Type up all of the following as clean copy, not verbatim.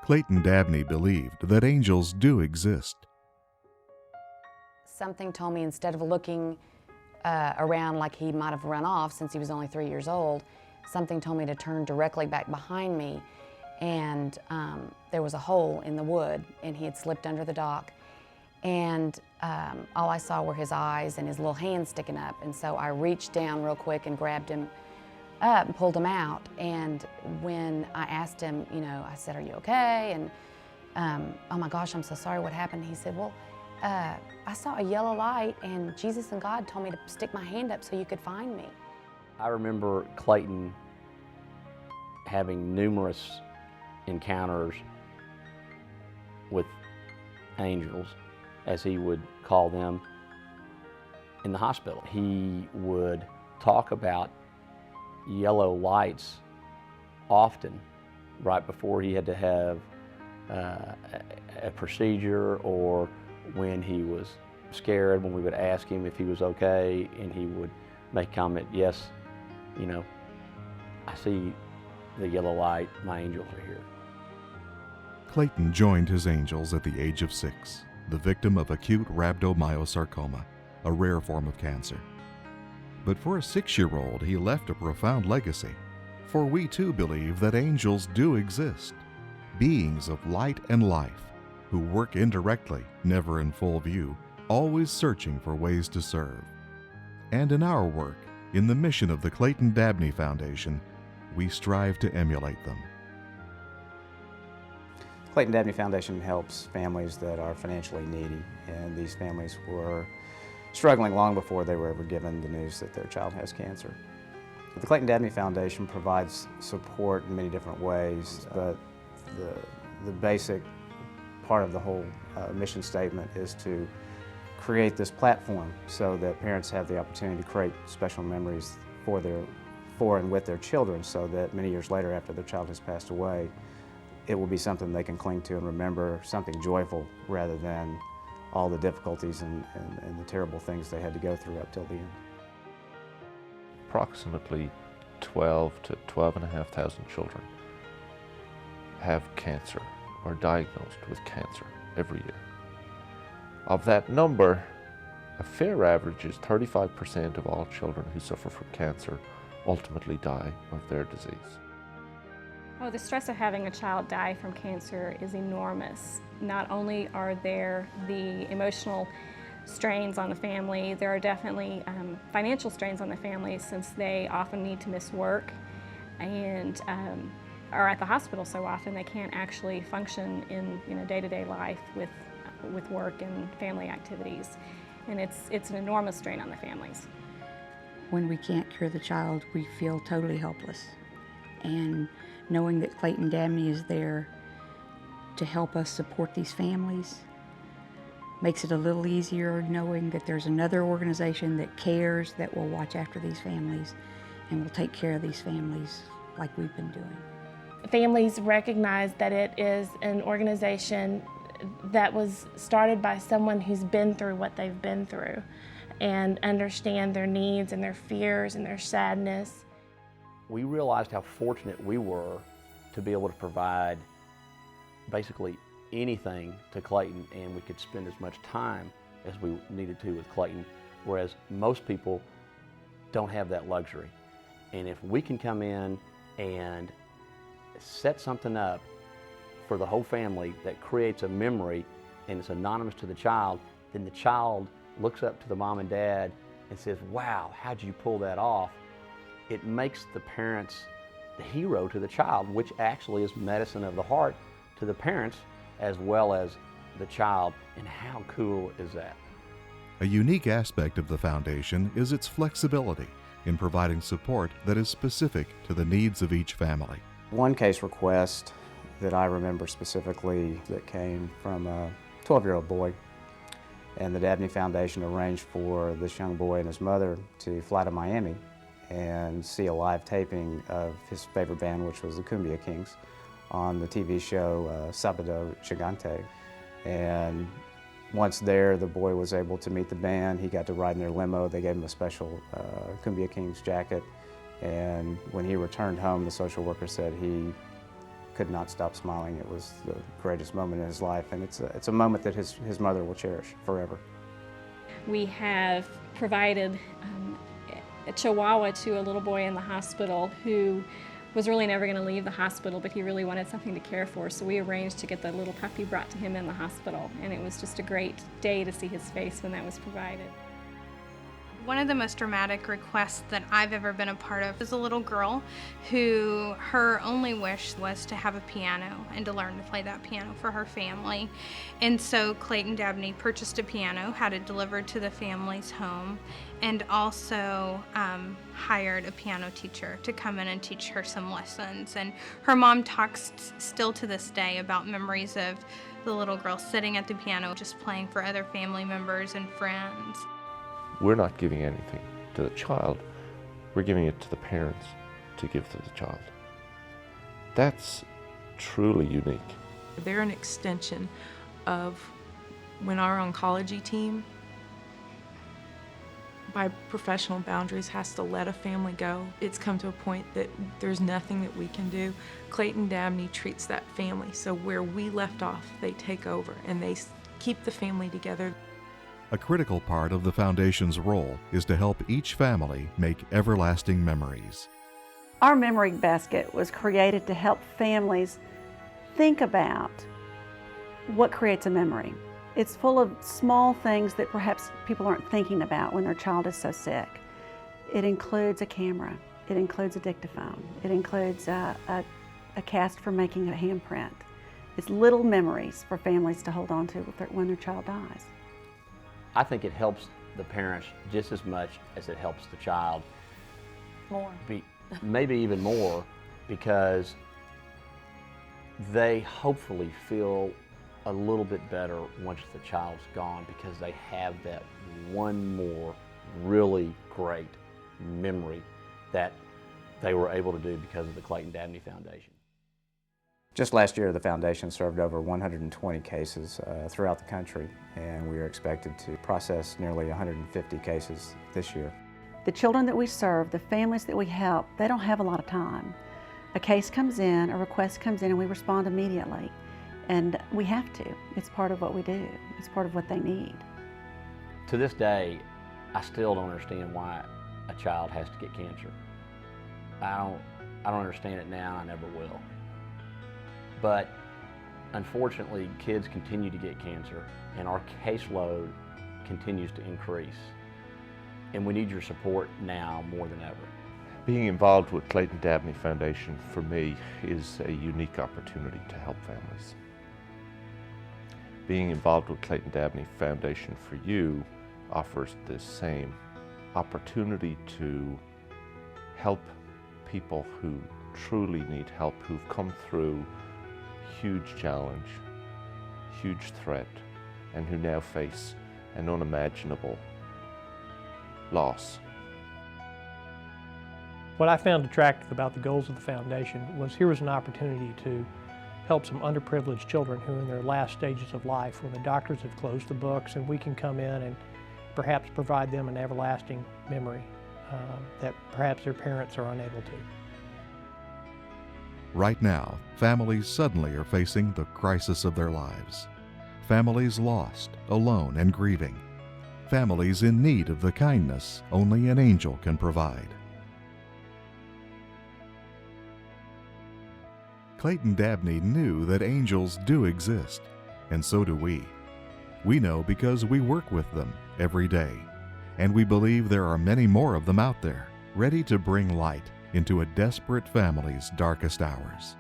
Clayton Dabney believed that angels do exist. Something told me, instead of looking around like he might have run off since he was only 3 years old, something told me to turn directly back behind me, and there was a hole in the wood, and he had slipped under the dock, and all I saw were his eyes and his little hand sticking up, and so I reached down real quick and grabbed him up and pulled him out. And when I asked him, you know, I said, "Are you okay?" And "Oh my gosh, I'm so sorry, what happened?" He said, "Well, I saw a yellow light and Jesus and God told me to stick my hand up so you could find me." I remember Clayton having numerous encounters with angels, as he would call them, in the hospital. He would talk about yellow lights often, right before he had to have a procedure, or when he was scared, when we would ask him if he was okay, and he would make comment, "Yes, you know, I see the yellow light, my angels are here." Clayton joined his angels at the age of 6, the victim of acute rhabdomyosarcoma, a rare form of cancer. But for a 6-year-old, he left a profound legacy, for we too believe that angels do exist, beings of light and life, who work indirectly, never in full view, always searching for ways to serve. And in our work, in the mission of the Clayton Dabney Foundation, we strive to emulate them. Clayton Dabney Foundation helps families that are financially needy, and these families were struggling long before they were ever given the news that their child has cancer. The Clayton Dabney Foundation provides support in many different ways, but the basic part of the whole mission statement is to create this platform so that parents have the opportunity to create special memories for and with their children, so that many years later, after their child has passed away, it will be something they can cling to and remember, something joyful rather than all the difficulties and the terrible things they had to go through up till the end. Approximately 12 to 12,500 children have cancer or diagnosed with cancer every year. Of that number, a fair average is 35% of all children who suffer from cancer ultimately die of their disease. Oh, the stress of having a child die from cancer is enormous. Not only are there the emotional strains on the family, there are definitely financial strains on the family, since they often need to miss work and are at the hospital so often they can't actually function in day-to-day life with work and family activities. And it's an enormous strain on the families. When we can't cure the child, we feel totally helpless. And knowing that Clayton Dabney is there to help us support these families makes it a little easier, knowing that there's another organization that cares, that will watch after these families and will take care of these families like we've been doing. Families recognize that it is an organization that was started by someone who's been through what they've been through and understand their needs and their fears and their sadness. We realized how fortunate we were to be able to provide basically anything to Clayton, and we could spend as much time as we needed to with Clayton, whereas most people don't have that luxury. And if we can come in and set something up for the whole family that creates a memory and it's anonymous to the child, then the child looks up to the mom and dad and says, "Wow, how'd you pull that off?" It makes the parents the hero to the child, which actually is medicine of the heart to the parents as well as the child. And how cool is that? A unique aspect of the foundation is its flexibility in providing support that is specific to the needs of each family. One case request that I remember specifically that came from a 12-year-old boy, and the Dabney Foundation arranged for this young boy and his mother to fly to Miami and see a live taping of his favorite band, which was the Cumbia Kings, on the TV show Sábado Gigante. And once there, the boy was able to meet the band. He got to ride in their limo. They gave him a special Cumbia Kings jacket. And when he returned home, the social worker said he could not stop smiling. It was the greatest moment in his life, and it's a moment that his mother will cherish forever. We have provided a Chihuahua to a little boy in the hospital who was really never going to leave the hospital, but he really wanted something to care for, so we arranged to get the little puppy brought to him in the hospital, and it was just a great day to see his face when that was provided. One of the most dramatic requests that I've ever been a part of is a little girl who her only wish was to have a piano and to learn to play that piano for her family. And so Clayton Dabney purchased a piano, had it delivered to the family's home, and also hired a piano teacher to come in and teach her some lessons. And her mom talks still to this day about memories of the little girl sitting at the piano just playing for other family members and friends. We're not giving anything to the child, we're giving it to the parents to give to the child. That's truly unique. They're an extension of when our oncology team, by professional boundaries, has to let a family go. It's come to a point that there's nothing that we can do. Clayton Dabney treats that family, so where we left off, they take over and they keep the family together. A critical part of the Foundation's role is to help each family make everlasting memories. Our memory basket was created to help families think about what creates a memory. It's full of small things that perhaps people aren't thinking about when their child is so sick. It includes a camera, it includes a dictaphone, it includes a cast for making a handprint. It's little memories for families to hold on to when their child dies. I think it helps the parents just as much as it helps the child. More. Maybe even more, because they hopefully feel a little bit better once the child's gone, because they have that one more really great memory that they were able to do because of the Clayton Dabney Foundation. Just last year, the Foundation served over 120 cases throughout the country, and we are expected to process nearly 150 cases this year. The children that we serve, the families that we help, they don't have a lot of time. A case comes in, a request comes in, and we respond immediately. And we have to. It's part of what we do. It's part of what they need. To this day, I still don't understand why a child has to get cancer. I don't understand it now, I never will. But unfortunately, kids continue to get cancer, and our caseload continues to increase. And we need your support now more than ever. Being involved with Clayton Dabney Foundation, for me, is a unique opportunity to help families. Being involved with Clayton Dabney Foundation for you offers the same opportunity to help people who truly need help, who've come through huge challenge, huge threat, and who now face an unimaginable loss. What I found attractive about the goals of the foundation was here was an opportunity to help some underprivileged children who are in their last stages of life, when the doctors have closed the books, and we can come in and perhaps provide them an everlasting memory that perhaps their parents are unable to. Right now, families suddenly are facing the crisis of their lives. Families lost, alone, and grieving. Families in need of the kindness only an angel can provide. Clayton Dabney knew that angels do exist, and so do we. We know because we work with them every day, and we believe there are many more of them out there, ready to bring light into a desperate family's darkest hours.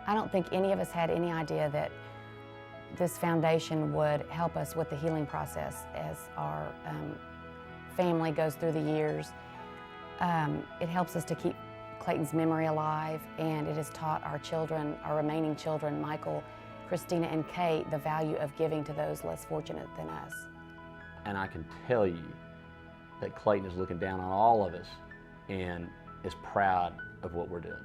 I don't think any of us had any idea that this foundation would help us with the healing process as our family goes through the years. It helps us to keep Clayton's memory alive, and it has taught our children, our remaining children, Michael, Christina, and Kate, the value of giving to those less fortunate than us. And I can tell you that Clayton is looking down on all of us and is proud of what we're doing.